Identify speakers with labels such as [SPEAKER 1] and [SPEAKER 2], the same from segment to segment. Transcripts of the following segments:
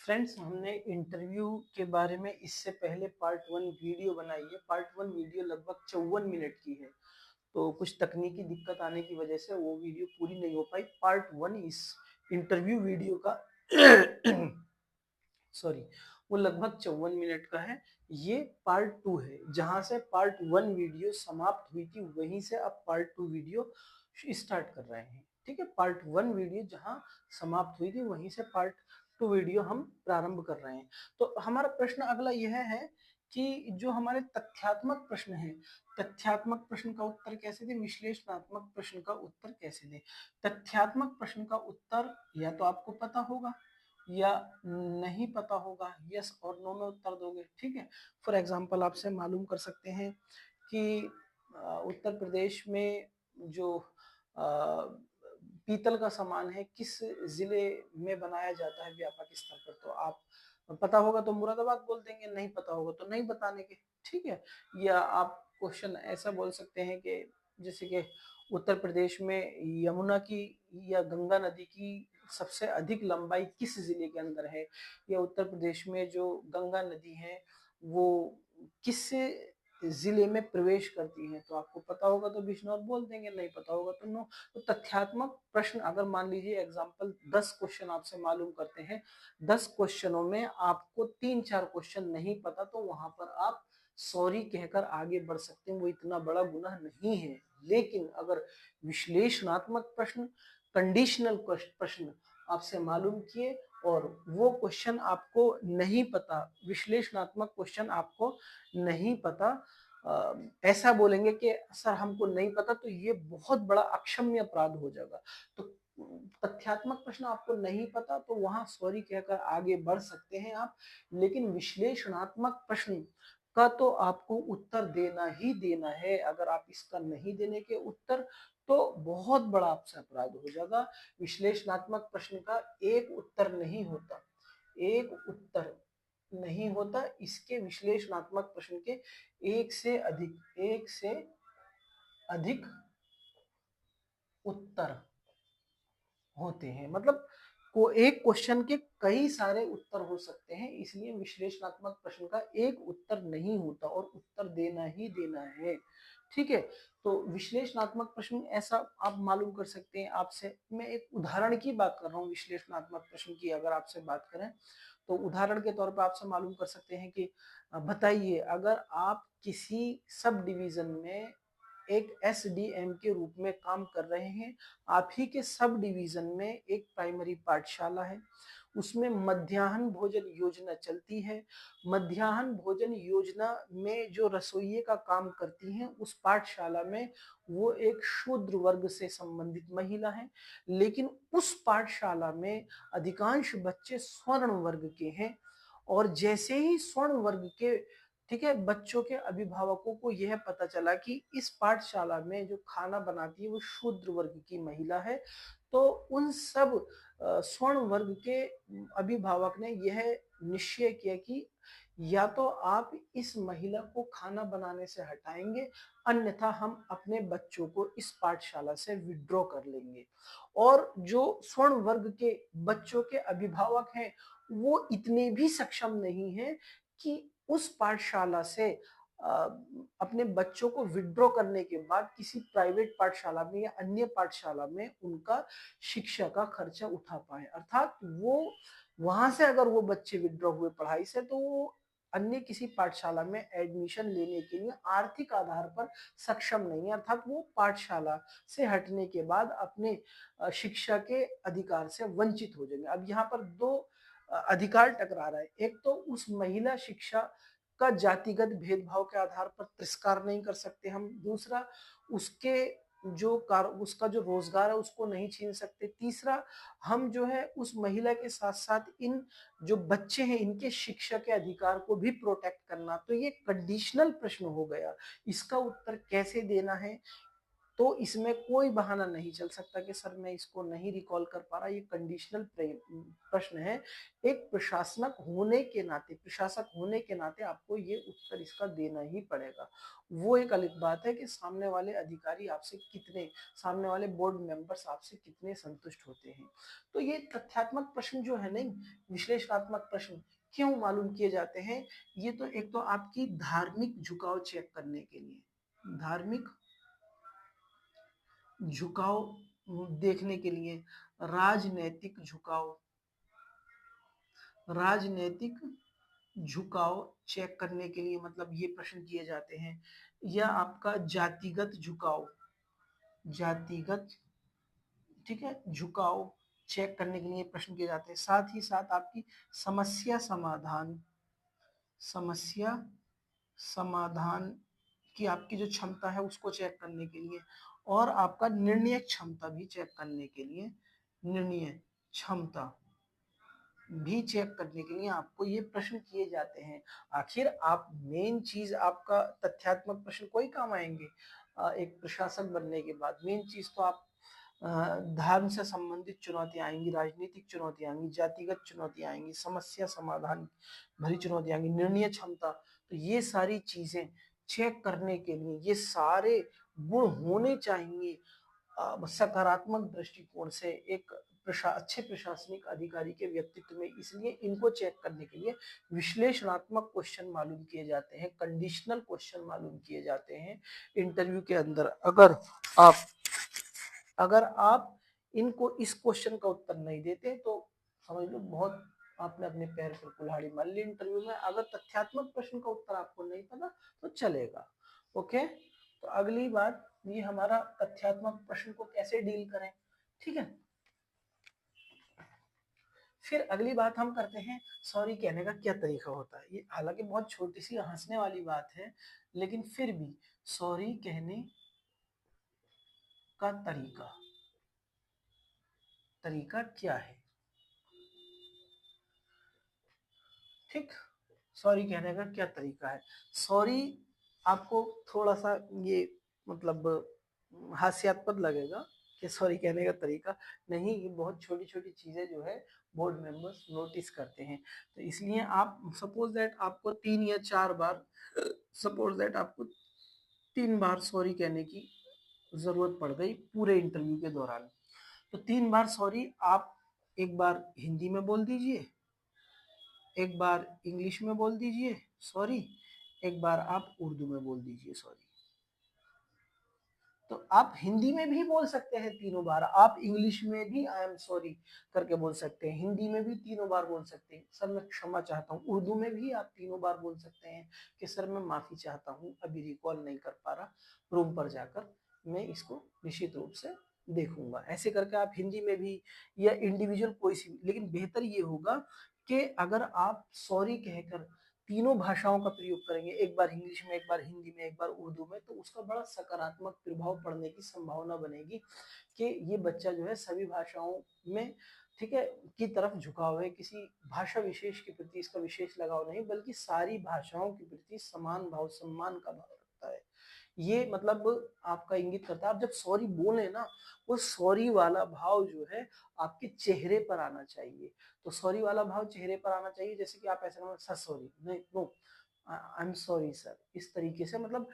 [SPEAKER 1] Friends, हमने interview के बारे में इससे पहले पार्ट 1 वीडियो बनाई है। पार्ट 1 वीडियो लगभग 54 मिनट की है। तो कुछ तकनीकी दिक्कत आने की वजह से वो वीडियो पूरी नहीं हो पाई। पार्ट 1 इस इंटरव्यू वीडियो का सॉरी, वो लगभग 54 मिनट का है। ये पार्ट 2 है। जहां से पार्ट 1 वीडियो समाप्त हुई थी वहीं से अब पार्ट 2 वीडियो स्टार्ट कर रहे हैं। ठीक है, पार्ट 1 वीडियो जहां समाप्त हुई थी वहीं से पार्ट 2 वीडियो हम प्रारंभ कर रहे हैं। तो हमारा प्रश्न अगला यह है कि जो हमारे तथ्यात्मक प्रश्न है, तथ्यात्मक प्रश्न का उत्तर कैसे दें, विश्लेषणात्मक प्रश्न का उत्तर कैसे दें। तथ्यात्मक प्रश्न का उत्तर या तो आपको पता होगा या नहीं पता होगा। यस और नो में उत्तर दोगे। ठीक है, फॉर एग्जांपल आपसे मालूम कर सकते हैं कि उत्तर प्रदेश में जो पीतल का सामान है किस जिले में बनाया जाता है व्यापक स्तर पर। तो आप पता होगा तो मुरादाबाद बोल देंगे, नहीं पता होगा तो नहीं बताने के। ठीक है, या आप क्वेश्चन ऐसा बोल सकते हैं कि जैसे कि उत्तर प्रदेश में यमुना की या गंगा नदी की सबसे अधिक लंबाई किस जिले के अंदर है, या उत्तर प्रदेश में जो गंगा नदी है वो किस जिले में प्रवेश करती है। तो आपको पता होगा तो बिजनौर बोल देंगे, नहीं पता होगा तो नो। तो तथ्यात्मक प्रश्न अगर मान लीजिए एग्जाम्पल 10 क्वेश्चन आपसे मालूम करते हैं, 10 क्वेश्चनों में आपको 3-4 क्वेश्चन नहीं पता, तो वहां पर आप सॉरी कहकर आगे बढ़ सकते हैं, वो इतना बड़ा गुनाह नहीं है। लेकिन अगर विश्लेषणात्मक प्रश्न, कंडीशनल प्रश्न आपसे मालूम किए और वो क्वेश्चन आपको नहीं पता, विश्लेषणात्मक क्वेश्चन आपको नहीं पता, ऐसा बोलेंगे कि सर हमको नहीं पता, तो ये बहुत बड़ा अक्षम्य अपराध हो जाएगा। तो तथ्यात्मक प्रश्न आपको नहीं पता तो वहां सॉरी कहकर आगे बढ़ सकते हैं आप। लेकिन विश्लेषणात्मक प्रश्न का तो आपको उत्तर देना ही देना है। अगर आप इसका नहीं देने के उत्तर, तो बहुत बड़ा आपसे अपराध हो जाएगा। विश्लेषणात्मक प्रश्न का एक उत्तर नहीं होता, एक उत्तर नहीं होता, इसके विश्लेषणात्मक प्रश्न के एक से अधिक उत्तर होते हैं। मतलब को एक क्वेश्चन के कई सारे उत्तर हो सकते हैं, इसलिए विश्लेषणात्मक प्रश्न का एक उत्तर नहीं होता और उत्तर देना ही देना है। ठीक है, तो विश्लेषणात्मक प्रश्न ऐसा आप मालूम कर सकते हैं। आपसे मैं एक उदाहरण की बात कर रहा हूँ, विश्लेषणात्मक प्रश्न की अगर आपसे बात करें तो उदाहरण के तौर पर आपसे मालूम कर सकते हैं कि बताइए, अगर आप किसी सब डिवीजन में एक एसडीएम के रूप में काम कर रहे हैं, आप ही के सब डिवीजन में एक प्राइमरी पाठशाला है, उसमें मध्याह्न भोजन योजना चलती है। मध्याह्न भोजन योजना में जो रसोइये का काम करती हैं उस पाठशाला में वो एक शूद्र वर्ग से संबंधित महिला है। लेकिन उस पाठशाला में अधिकांश बच्चे स्वर्ण वर्ग के हैं, और जैसे ही स्वर्ण वर्ग के, ठीक है, बच्चों के अभिभावकों को यह पता चला कि इस पाठशाला में जो खाना बनाती है वो शूद्र वर्ग की महिला है, तो उन सब स्वर्ण वर्ग के अभिभावक ने यह निश्चय किया कि या तो आप इस महिला को खाना बनाने से हटाएंगे, अन्यथा हम अपने बच्चों को इस पाठशाला से विड्रॉ कर लेंगे। और जो स्वर्ण वर्ग के बच्चों के अभिभावक हैं वो इतने भी सक्षम नहीं है कि उस पाठशाला से अपने बच्चों को विड्रॉ करने के बाद किसी प्राइवेट पाठशाला में या अन्य पाठशाला में उनका शिक्षा का खर्चा उठा पाए। अर्थात वो वहां से अगर वो बच्चे विड्रॉ हुए पढ़ाई से, तो वो अन्य किसी पाठशाला में एडमिशन लेने के लिए आर्थिक आधार पर सक्षम नहीं है। अर्थात वो पाठशाला से हटने के बाद अपने शिक्षा के अधिकार से वंचित हो जाएंगे। अब यहाँ पर दो अधिकार टकरा रहा है। एक तो उस महिला शिक्षा का जातिगत भेदभाव के आधार पर तिरस्कार नहीं कर सकते हम, दूसरा उसके उसका जो रोजगार है उसको नहीं छीन सकते, तीसरा हम जो है उस महिला के साथ साथ इन जो बच्चे हैं इनके शिक्षा के अधिकार को भी प्रोटेक्ट करना। तो ये कंडीशनल प्रश्न हो गया, इसका उत्तर कैसे देना है तो इसमें कोई बहाना नहीं चल सकता कि सर मैं इसको नहीं रिकॉल कर पा रहा। ये कंडीशनल प्रश्न है। एक प्रशासक होने के नाते आपको ये उत्तर इसका देना ही पड़ेगा। वो एक अलग बात है कि सामने वाले अधिकारी आपसे कितने, सामने वाले बोर्ड मेंबर्स आपसे कितने संतुष्ट होते हैं। तो ये तथ्यात्मक प्रश्न जो है नहीं, विश्लेषणात्मक प्रश्न क्यों मालूम किए जाते हैं? ये तो एक तो आपकी धार्मिक झुकाव चेक करने के लिए, धार्मिक झुकाव देखने के लिए, राजनैतिक झुकाव, राजनैतिक झुकाव चेक करने के लिए मतलब ये प्रश्न किए जाते हैं। या आपका जातिगत झुकाव, जातिगत, ठीक है, झुकाव चेक करने के लिए प्रश्न किए जाते हैं। साथ ही साथ आपकी समस्या समाधान, समस्या समाधान की आपकी जो क्षमता है उसको चेक करने के लिए, और आपका निर्णय क्षमता भी चेक करने के लिए, निर्णय क्षमता भी चेक करने के लिए आपको ये प्रश्न किए जाते हैं। आखिर आप मेन चीज आपका तथ्यात्मक प्रश्न कोई काम आएंगे एक प्रशासक बनने के बाद? मेन चीज तो आप धर्म से संबंधित चुनौतियां आएंगी, राजनीतिक चुनौतियां आएंगी, जातिगत चुनौतियां आएंगी, समस्या समाधान भरी चुनौतियां आएंगी, निर्णय क्षमता। तो ये सारी चीजें चेक करने के लिए ये सारे गुण होने चाहिए सकारात्मक दृष्टिकोण से एक अच्छे प्रशासनिक अधिकारी के व्यक्तित्व में। इसलिए इनको चेक करने के लिए विश्लेषणात्मक क्वेश्चन मालूम किए जाते हैं, कंडीशनल क्वेश्चन मालूम किए जाते हैं इंटरव्यू के अंदर। अगर आप इनको, इस क्वेश्चन का उत्तर नहीं देते तो समझ लो बहुत आपने अपने पैर पर कुल्हाड़ी मार ली इंटरव्यू में। अगर तथ्यात्मक प्रश्न का उत्तर आपको नहीं पता तो चलेगा। ओके, तो अगली बात ये हमारा तथ्यात्मक प्रश्न को कैसे डील करें, ठीक है। फिर अगली बात हम करते हैं सॉरी कहने का क्या तरीका होता है। ये हालांकि बहुत छोटी सी हंसने वाली बात है, लेकिन फिर भी सॉरी कहने का तरीका, तरीका क्या है, ठीक। सॉरी कहने का क्या तरीका है? सॉरी आपको थोड़ा सा ये मतलब हास्यास्पद लगेगा कि सॉरी कहने का तरीका नहीं, ये बहुत छोटी छोटी चीजें जो है बोर्ड मेंबर्स नोटिस करते हैं। तो इसलिए आप सपोज दैट आपको 3 या 4 बार, सपोज दैट आपको 3 बार सॉरी कहने की जरूरत पड़ गई पूरे इंटरव्यू के दौरान। तो 3 बार सॉरी आप एक बार हिंदी में बोल दीजिए, एक बार इंग्लिश में बोल दीजिए सॉरी, एक बार आप उर्दू में बोल दीजिए सॉरी। तो आप हिंदी में भी बोल सकते हैं 3 बार, आप इंग्लिश में भी आई एम सॉरी करके बोल सकते हैं, हिंदी में भी 3 बार बोल सकते हैं सर मैं क्षमा चाहता हूँ, उर्दू में भी आप 3 बार बोल सकते हैं कि सर मैं माफी चाहता हूँ अभी रिकॉल नहीं कर पा रहा, रूम पर जाकर मैं इसको निश्चित रूप से देखूंगा। ऐसे करके आप हिंदी में भी या इंडिविजुअल कोई सी, लेकिन बेहतर ये होगा कि अगर आप सॉरी कहकर तीनों भाषाओं का प्रयोग करेंगे, एक बार इंग्लिश में, एक बार हिंदी में, एक बार उर्दू में, तो उसका बड़ा सकारात्मक प्रभाव पड़ने की संभावना बनेगी कि ये बच्चा जो है सभी भाषाओं में, ठीक है, की तरफ झुकाव है, किसी भाषा विशेष के प्रति इसका विशेष लगाव नहीं, बल्कि सारी भाषाओं के प्रति समान भाव सम्मान का भाव रखता है। ये मतलब आपका इंगित करता है। आप जब सॉरी बोले ना, वो सॉरी वाला भाव जो है आपके चेहरे पर आना चाहिए। तो सॉरी वाला भाव चेहरे पर आना चाहिए, जैसे कि आप ऐसे ना सर सॉरी, नहीं no I am sorry sir, इस तरीके से मतलब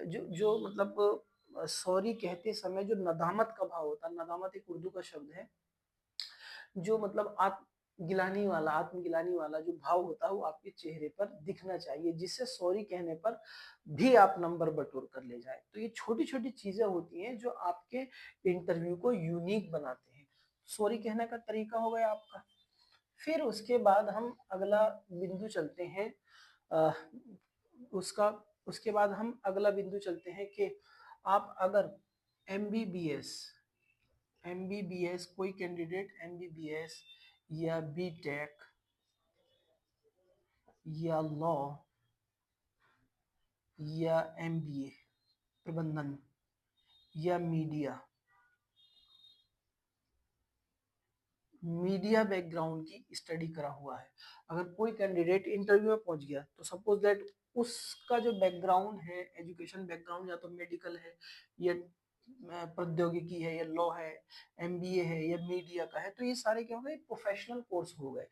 [SPEAKER 1] जो जो मतलब सॉरी कहते समय जो नदामत का भाव होता है, नदामत एक उर्दू का शब्द है, जो मतलब गिलानी वाला, आत्मगिलानी वाला जो भाव होता है वो आपके चेहरे पर दिखना चाहिए, जिससे सॉरी कहने पर भी आप नंबर बटोर कर ले जाए। तो ये छोटी छोटी चीजें होती हैं जो आपके इंटरव्यू को यूनिक बनाते हैं। सॉरी कहने का तरीका हो गया आपका। फिर उसके बाद हम अगला बिंदु चलते हैं, अ, उसका उसके बाद हम अगला बिंदु चलते हैं कि आप अगर एमबीबीएस, कोई कैंडिडेट एमबीबीएस या बीटेक या लॉ या एमबीए प्रबंधन या मीडिया बैकग्राउंड की स्टडी करा हुआ है, अगर कोई कैंडिडेट इंटरव्यू में पहुंच गया तो सपोज दैट उसका जो बैकग्राउंड है, एजुकेशन बैकग्राउंड या तो मेडिकल है या प्रौद्योगिकी है या लॉ है, एमबीए है या मीडिया का है, तो ये सारे क्या हो गए, प्रोफेशनल कोर्स हो गए।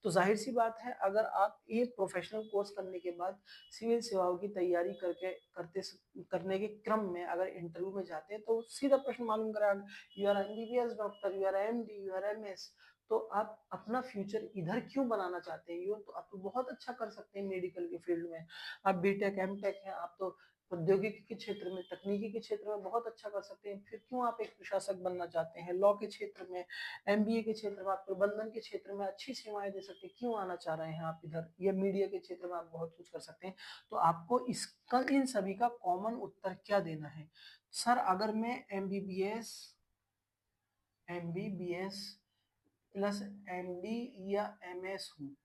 [SPEAKER 1] तो जाहिर सी बात है, अगर आप ये प्रोफेशनल कोर्स करने के बाद सिविल सेवाओं की तैयारी करने के क्रम में अगर इंटरव्यू में जाते हैं तो सीधा प्रश्न मालूम करेगा, you are MBBS doctor, you are MD, you are MS, तो आप अपना फ्यूचर इधर क्यों बनाना चाहते हैं? यो तो आप तो बहुत अच्छा कर सकते हैं मेडिकल के फील्ड में, आप बीटेक एमटेक हैं, आप तो प्रौद्योगिकी के क्षेत्र में, तकनीकी के क्षेत्र में बहुत अच्छा कर सकते हैं, फिर क्यों आप एक प्रशासक बनना चाहते हैं? लॉ के क्षेत्र में, एमबीए के क्षेत्र में, आप प्रबंधन के क्षेत्र में अच्छी सेवाएं दे सकते हैं, क्यों आना चाह रहे हैं आप इधर? या मीडिया के क्षेत्र में आप बहुत कुछ कर सकते हैं। तो आपको इसका, इन सभी का कॉमन उत्तर क्या देना है? सर अगर मैं एमबीबीएस एमबीबीएस प्लस एमडी या एमएस हूँ,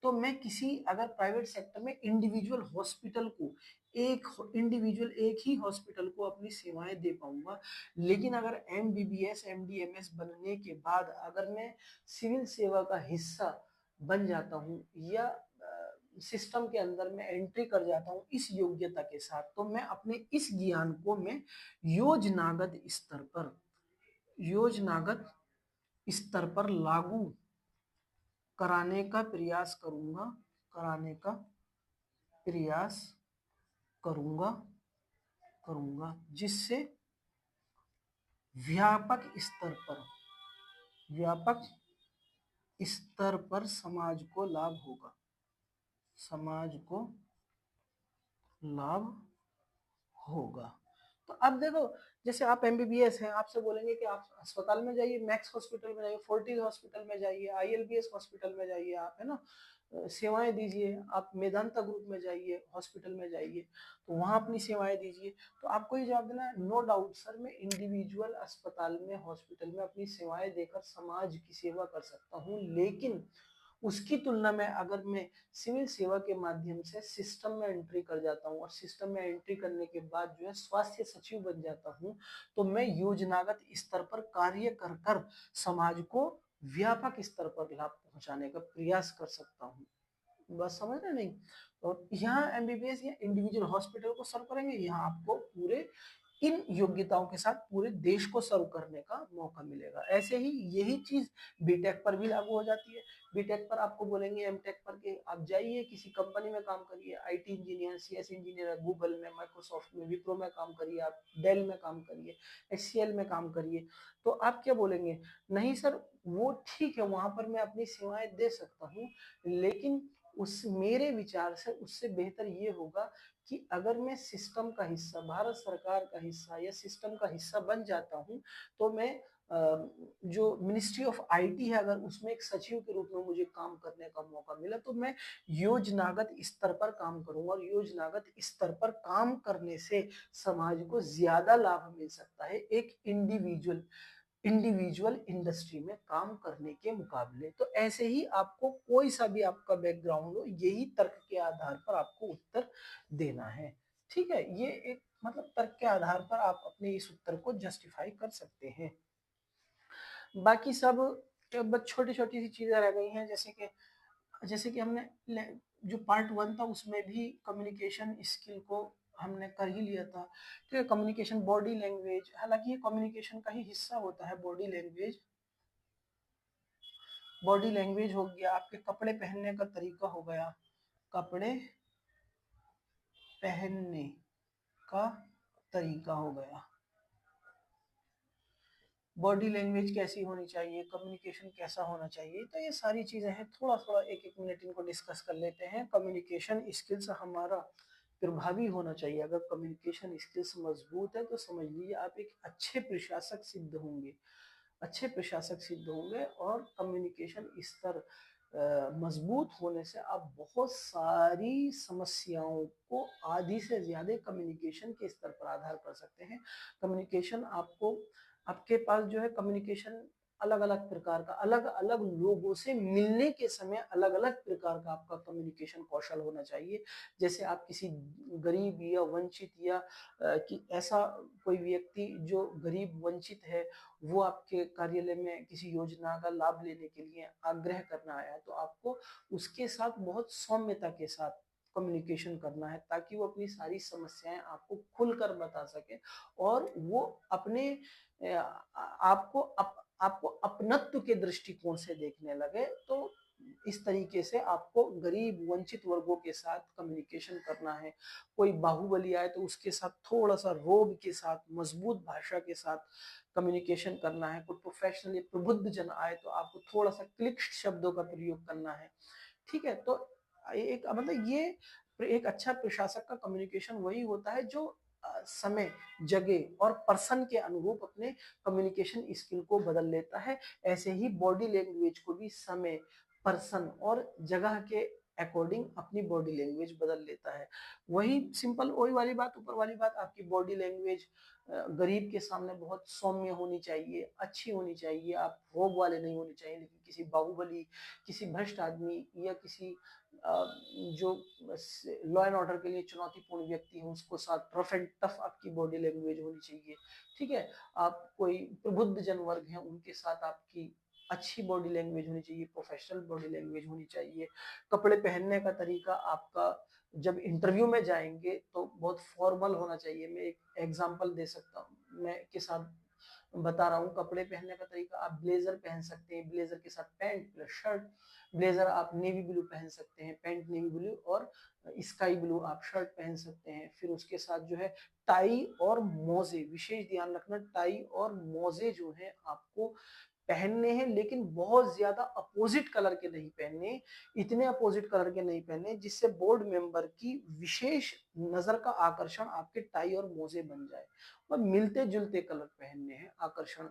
[SPEAKER 1] तो मैं किसी अगर प्राइवेट सेक्टर में इंडिविजुअल हॉस्पिटल को, एक ही हॉस्पिटल को अपनी सेवाएं दे पाऊंगा। लेकिन अगर एमबीबीएस एमडीएमएस बनने के बाद अगर मैं सिविल सेवा का हिस्सा बन जाता हूँ या सिस्टम के अंदर में एंट्री कर जाता हूँ इस योग्यता के साथ, तो मैं अपने इस ज्ञान को मैं योजनागत स्तर पर योजनागत स्तर पर लागू कराने का प्रयास करूंगा कराने का प्रयास करूंगा करूंगा जिससे व्यापक व्यापक स्तर पर समाज को लाभ होगा। तो अब देखो, जैसे आप एमबीबीएस हैं, आपसे बोलेंगे कि आप अस्पताल में जाइए, मैक्स हॉस्पिटल में जाइए, फोर्टिस हॉस्पिटल में जाइए, आईएलबीएस हॉस्पिटल में जाइए, आप है ना, सेवाएं दीजिए, आप मेदांता ग्रुप में जाइए, हॉस्पिटल में जाइए, तो वहां अपनी सेवाएं दीजिए। तो आपको ये जवाब देना है, नो डाउट सर, मैं इंडिविजुअल अस्पताल में, हॉस्पिटल में अपनी सेवाएं देकर समाज की सेवा कर सकता हूँ, लेकिन उसकी तुलना में अगर मैं सिविल सेवा के माध्यम से सिस्टम में एंट्री कर जाता हूँ और सिस्टम में एंट्री करने के बाद जो है स्वास्थ्य सचिव बन जाता हूँ, तो मैं योजनागत स्तर पर कार्य कर कर समाज को व्यापक स्तर पर लाभ पहुंचाने का प्रयास कर सकता हूँ। बस समझ रहे नहीं? और यहाँ एमबीबीएस या इंडिविजुअल हॉस्पिटल को सर्व करेंगे, यहाँ आपको पूरे इन योग्यताओं के साथ पूरे देश को सर्व करने का मौका मिलेगा। ऐसे ही यही चीज बीटेक पर भी लागू हो जाती है। बीटेक पर आपको बोलेंगे एमटेक पर कि आप जाइए किसी कंपनी में काम करिए, IT engineer, CS engineer, Google में, माइक्रोसॉफ्ट में, विप्रो में काम करिए, आप डेल में काम करिए, एचसीएल में काम करिए। तो आप क्या बोलेंगे? नहीं सर, वो ठीक है, वहां पर मैं अपनी सेवाएं दे सकता हूँ, लेकिन उस मेरे विचार से उससे बेहतर ये होगा कि अगर मैं सिस्टम का हिस्सा, भारत सरकार का हिस्सा या सिस्टम का हिस्सा बन जाता हूं, तो मैं जो मिनिस्ट्री ऑफ आईटी है, अगर उसमें एक सचिव के रूप में मुझे काम करने का मौका मिला, तो मैं योजनागत स्तर पर काम करूंगा, और योजनागत स्तर पर काम करने से समाज को ज्यादा लाभ मिल सकता है एक इंडिविजुअल इंडस्ट्री में काम करने के मुकाबले। तो ऐसे ही आपको कोई सा भी आपका बैकग्राउंड हो, यही तर्क के आधार पर आपको उत्तर देना है। ठीक है, ये एक मतलब तर्क के आधार पर आप अपने इस उत्तर को जस्टिफाई कर सकते हैं। बाकी सब बस छोटी छोटी सी चीजें रह गई हैं, जैसे कि हमने जो पार्ट 1 था उसमें भी कम्युनिकेशन स्किल को हमने कर ही लिया था। ठीक है, कम्युनिकेशन, बॉडी लैंग्वेज, हालांकि ये कम्युनिकेशन का ही हिस्सा होता है। बॉडी लैंग्वेज हो गया, आपके कपड़े पहनने का तरीका हो गया, कपड़े पहनने का तरीका हो गया, बॉडी लैंग्वेज कैसी होनी चाहिए, कम्युनिकेशन कैसा होना चाहिए। तो ये सारी चीजें हैं, थोड़ा थोड़ा एक एक मिनट इनको डिस्कस कर लेते हैं। कम्युनिकेशन स्किल्स हमारा प्रभावी होना चाहिए। अगर कम्युनिकेशन स्किल्स मजबूत है तो समझ लीजिए आप एक अच्छे प्रशासक सिद्ध होंगे, और कम्युनिकेशन स्तर मजबूत होने से आप बहुत सारी समस्याओं को आधी से ज्यादा कम्युनिकेशन के स्तर पर आधार कर सकते हैं। कम्युनिकेशन आपको, आपके पास जो है कम्युनिकेशन अलग अलग प्रकार का, अलग अलग लोगों से मिलने के समय अलग अलग प्रकार का आपका कम्युनिकेशन कौशल होना चाहिए। जैसे आप किसी गरीब या वंचित या कि ऐसा कोई व्यक्ति जो गरीब वंचित है, वो आपके कार्यालय में किसी योजना का लाभ लेने के लिए आग्रह करना आया, तो आपको उसके साथ बहुत सौम्यता के साथ कम्युनिकेशन करना है, ताकि वो अपनी सारी समस्याएं आपको खुलकर बता सके और वो अपने आपको अपनत्व के दृष्टिकोण से देखने लगे। तो इस तरीके से आपको गरीब वंचित वर्गों के साथ कम्युनिकेशन करना है। कोई बाहुबली आए तो उसके साथ थोड़ा सा रोब के साथ, मजबूत भाषा के साथ कम्युनिकेशन करना है। कोई प्रोफेशनल या प्रबुद्ध जन आए तो आपको थोड़ा सा क्लिष्ट शब्दों का प्रयोग करना है। ठीक है, तो एक मतलब ये एक अच्छा प्रशासक का कम्युनिकेशन वही होता है जो समय, जगह और पर्सन के अनुरूप अपने कम्युनिकेशन स्किल को बदल लेता है। ऐसे ही बॉडी लैंग्वेज को भी समय, पर्सन और जगह के अकॉर्डिंग अपनी बॉडी लैंग्वेज बदल लेता है। वही सिंपल, वही वाली बात, ऊपर वाली बात, आपकी बॉडी लैंग्वेज गरीब के सामने बहुत सौम्य होनी चाहिए, अच्छी होनी चाहिए। आप रोब वाले नहीं होने चाहिए, लेकिन किसी बाहुबली, किसी भ्रष्ट आदमी या किसी जो लॉ एंड ऑर्डर के लिए चुनौतीपूर्ण व्यक्ति है उसको साथ रफ एंड टफ आपकी बॉडी लैंग्वेज होनी चाहिए। ठीक है, आप कोई प्रबुद्ध जन वर्ग हैं उनके साथ आपकी अच्छी बॉडी लैंग्वेज होनी चाहिए, प्रोफेशनल बॉडी लैंग्वेज होनी चाहिए। कपड़े पहनने का तरीका आपका, जब इंटरव्यू में जाएंगे तो बहुत फॉर्मल होना चाहिए। मैं एक एग्जांपल दे सकता हूँ, मैं के साथ बता रहा हूँ। कपड़े पहनने का तरीका, आप ब्लेजर पहन सकते हैं, ब्लेजर के साथ पैंट प्लस शर्ट। ब्लेजर आप नेवी ब्लू पहन सकते हैं, पैंट नेवी ब्लू और स्काई ब्लू आप शर्ट पहन सकते हैं। फिर उसके साथ जो है टाई और मोजे, विशेष ध्यान रखना, टाई और मोजे जो है आपको पहनने हैं, लेकिन बहुत ज्यादा अपोजिट कलर के नहीं पहनने, इतने अपोजिट कलर के नहीं पहनने जिससे बोर्ड मेंबर की विशेष नजर का आकर्षण आपके टाई और मोजे बन जाए। और मिलते जुलते कलर पहनने हैं, आकर्षण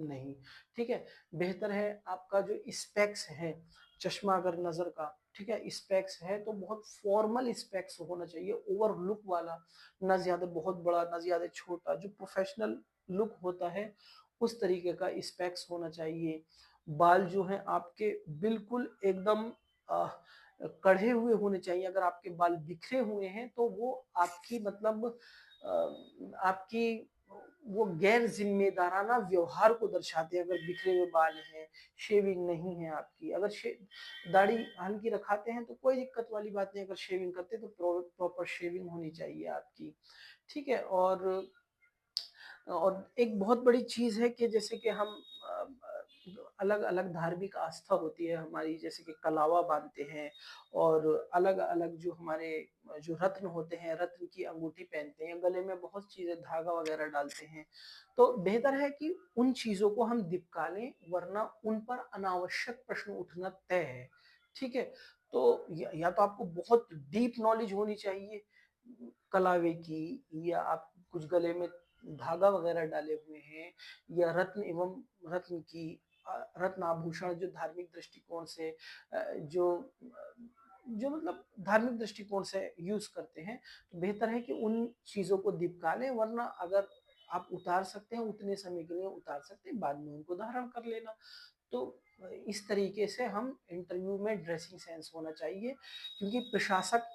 [SPEAKER 1] नहीं। ठीक है, बेहतर है आपका जो स्पेक्स है, चश्मा अगर नजर का, ठीक है, स्पेक्स है तो बहुत फॉर्मल स्पेक्स होना चाहिए, ओवर लुक वाला, ना ज्यादा बहुत बड़ा ना ज्यादा छोटा, जो प्रोफेशनल लुक होता है उस तरीके का स्पेक्स होना चाहिए। बाल जो है आपके बिल्कुल एकदम कढ़े हुए होने चाहिए। अगर आपके बाल बिखरे हुए हैं तो वो आपकी मतलब आपकी वो गैर जिम्मेदाराना व्यवहार को दर्शाते हैं। अगर बिखरे हुए बाल हैं, शेविंग नहीं है आपकी, अगर दाढ़ी हल्की रखाते हैं तो कोई दिक्कत वाली बात नहीं, अगर शेविंग करते हैं तो प्रॉपर शेविंग होनी चाहिए आपकी। ठीक है, और एक बहुत बड़ी चीज है कि जैसे कि हम अलग अलग धार्मिक आस्था होती है हमारी, जैसे कि कलावा बांधते हैं और अलग अलग जो हमारे जो रत्न होते हैं, रत्न की अंगूठी पहनते हैं, गले में बहुत चीजें धागा वगैरह डालते हैं। तो बेहतर है कि उन चीजों को हम दिपका लें, वरना उन पर अनावश्यक प्रश्न उठना तय है। ठीक है, तो या तो आपको बहुत डीप नॉलेज होनी चाहिए कलावे की, या आप कुछ गले में धागा वगैरह डाले हुए हैं, या रत्न एवं रत्न की रत्न आभूषण जो धार्मिक दृष्टिकोण से जो जो मतलब धार्मिक दृष्टिकोण से यूज करते हैं, तो बेहतर है कि उन चीजों को दिपका लें। वरना अगर आप उतार सकते हैं उतने समय के लिए उतार सकते हैं, बाद में उनको धारण कर लेना। तो इस तरीके से हम इंटरव्यू में ड्रेसिंग सेंस होना चाहिए, क्योंकि प्रशासक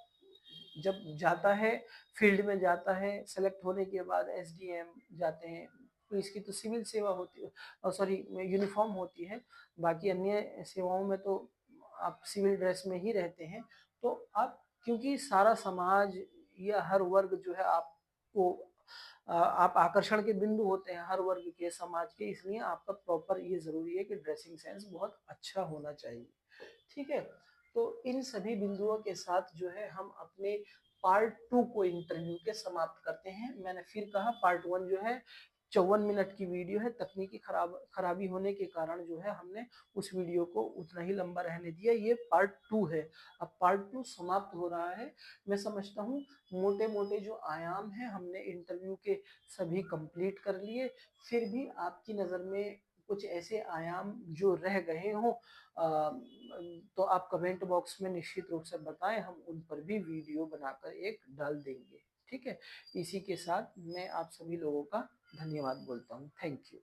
[SPEAKER 1] जब जाता है, फील्ड में जाता है, सेलेक्ट होने के बाद एसडीएम जाते हैं, पुलिस की तो सिविल सेवा होती है, सॉरी यूनिफॉर्म होती है, बाकी अन्य सेवाओं में तो आप सिविल ड्रेस में ही रहते हैं। तो आप, क्योंकि सारा समाज या हर वर्ग जो है आपको आप आकर्षण के बिंदु होते हैं हर वर्ग के, समाज के, इसलिए आपका प्रॉपर ये जरूरी है कि ड्रेसिंग सेंस बहुत अच्छा होना चाहिए। ठीक है, तो इन सभी बिंदुओं के साथ जो है हम अपने पार्ट 2 को इंटरव्यू के समाप्त करते हैं। मैंने फिर कहा पार्ट 1 जो है 54 मिनट की वीडियो है, तकनीकी खराबी होने के कारण जो है हमने उस वीडियो को उतना ही लंबा रहने दिया। ये पार्ट 2 है, अब पार्ट 2 समाप्त हो रहा है। मैं समझता हूँ मोटे मोटे जो आयाम हैं हमने इंटरव्यू के सभी कंप्लीट कर लिए। फिर भी आपकी नज़र में कुछ ऐसे आयाम जो रह गए हों तो आप कमेंट बॉक्स में निश्चित रूप से बताएं, हम उन पर भी वीडियो बनाकर एक डाल देंगे। ठीक है, इसी के साथ मैं आप सभी लोगों का धन्यवाद बोलता हूँ। Thank you.